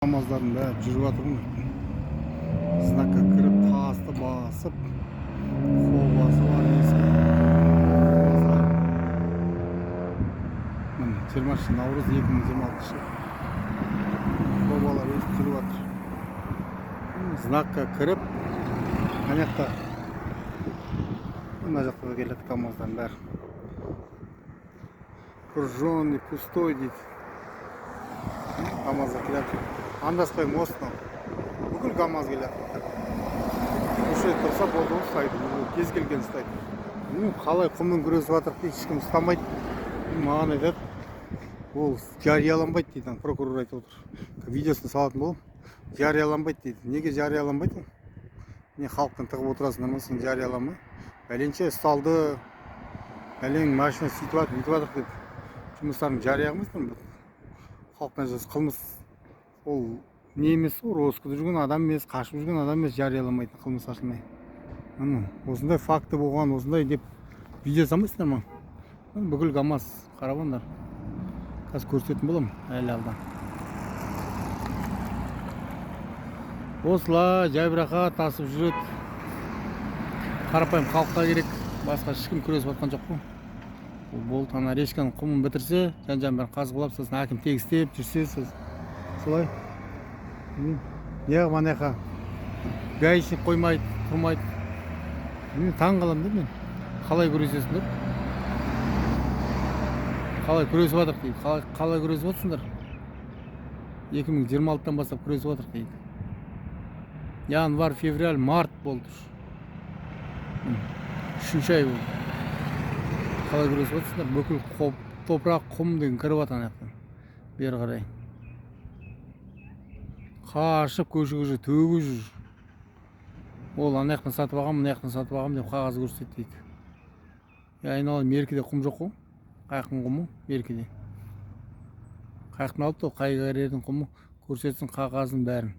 Kamazların bәрі жүріп жатыр ғой. Знакқа кіріп, тасты басып, фобасы бар ескі. Міне, 20 наурыз 2026 жыл. Фобалар өсіп жүріп жатыр. Знакқа кіріп, мына жақта да келеді камаздардың бәрі. Круженный, пустой дейді. Камазға келеді. Андаспай мостно. Бүкіл КамАЗ келеді. Осы тұрса болды ұстайды. Кез келген ұстайды. Қалай құммен күресіп жатыр дейді, ешкім ұстамайды. Маған айтады, ол жарияланбайды дейді, прокурор айтып отыр. Видеосын салатын болып, жарияланбайды дейді. Неге жарияланбайды? Не халықтан тығып отырасыңдар ма, сен жарияламай? Бәленше ұсталды, бәлен машина сөйтіп жатыр деп жұмыстарын жария қылмайсыңдар ма? Халықтан жасас қылмыс. Ол не емес, розыскада жүрген адам емес, қашып жүрген адам емес, жарияламайтын, қылмыс ашылмай. Осындай факті болған, осындай деп видео салмайсыңдар ма? Бүкіл КамАЗ қарабандар. Қазір көрсететін болам, әлі алда. Осылай жайбырақат тасып жүреді. Қарапайым халыққа керек, басқа ешкім күресіп жатқан жоқ қой. Болды, ана речканың құмын бітірсе, жан-жан бәрін қазғылап, сосын әкім тегістеп жүрсе, солай. Неғып анаяққа гаишник қоймайды, тұрмайды. Таң қалам деп мен. Қалай күресесің деп. Қалай күресіп жатыр дейді. Қалай күресіп жатсыңдар? 2026-тан бастап күресіп жатыр дейді. Январь, февраль, март болды. 3 ай болды. Қалай күресіп жатсыңдар? Бүкіл топырақ, құм деген кіріп жатыр анаяқтан. Бері қарай. Қашып көші төгіп жүр. Ол анаяқтан сатып ағам, мынаяқтан сатып ағам деп қағаз көрсетеді дейді. Айналайын, меркеде құм жоқ қой. Қайқын құмы меркеде. Қайқын алып та қай қарердің құмы көрсетсін қағазын бәрін.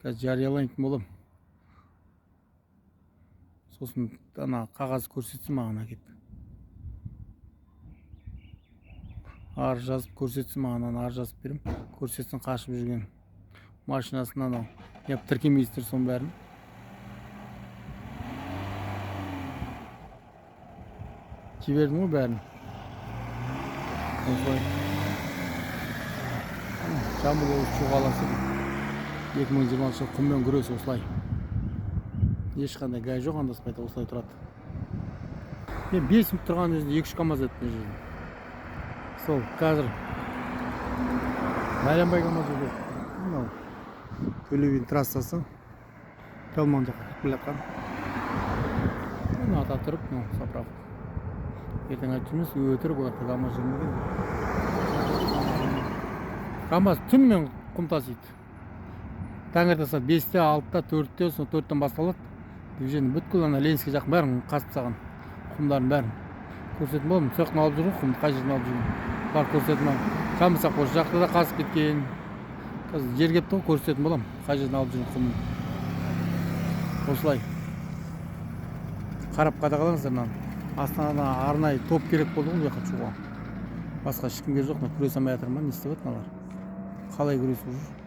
Қазір жариялайтын болам. Сосын ана қағаз көрсетсін маған әкеп. Ар жазып көрсетсін маған, ар жазып берем. Көрсетсін қашып жүрген машинасын анау. Яп тіркемейсіздер соның бәрін. Жібердің ғой бәрін. Жамбыл облысы Шу қаласы 2026 жыл құммен күрес осылай. Ешқандай гай жоқ, андаспайды, осылай тұрады. Мен 5 минут тұрған өзінде 2-3 КамАЗ өтіп жүрдім. Сол, қазір Байланбай КамАЗ өтіп. Төле би трассасы. Талман жаққа келіп жатқан. Ата тұрып, заправка. Ертең айтып жүрміз, өтірік оларды КамАЗ жүрмеген. КамАЗ түнімен құм тасиды. Таңертең сағат 5-те, 6-та, 4-те, соны 4-тен басталады. Движение бүткіл ана Ленинский жақ бәрін қасып тастаған. Құмдарын бәрін көрсететін боламын. Соқтың алып жүрген, құмды қай жерден алып жүрген. Бар көрсететін боламын. Жамбысақ осы жақта да қасып кеткен. Қазір жер кепті ғой, көрсететін боламын. Қай жерден алып жүрген құмды. Осылай. Қарап қадағалаңыздар мынаны. Астанада арнайы топ керек болды ғой, жаққа шығуға. Басқа ешкімге жоқ, күресе алмай жатыр ма, не істеп жатыр мыналар? Қалай күресіп жүр?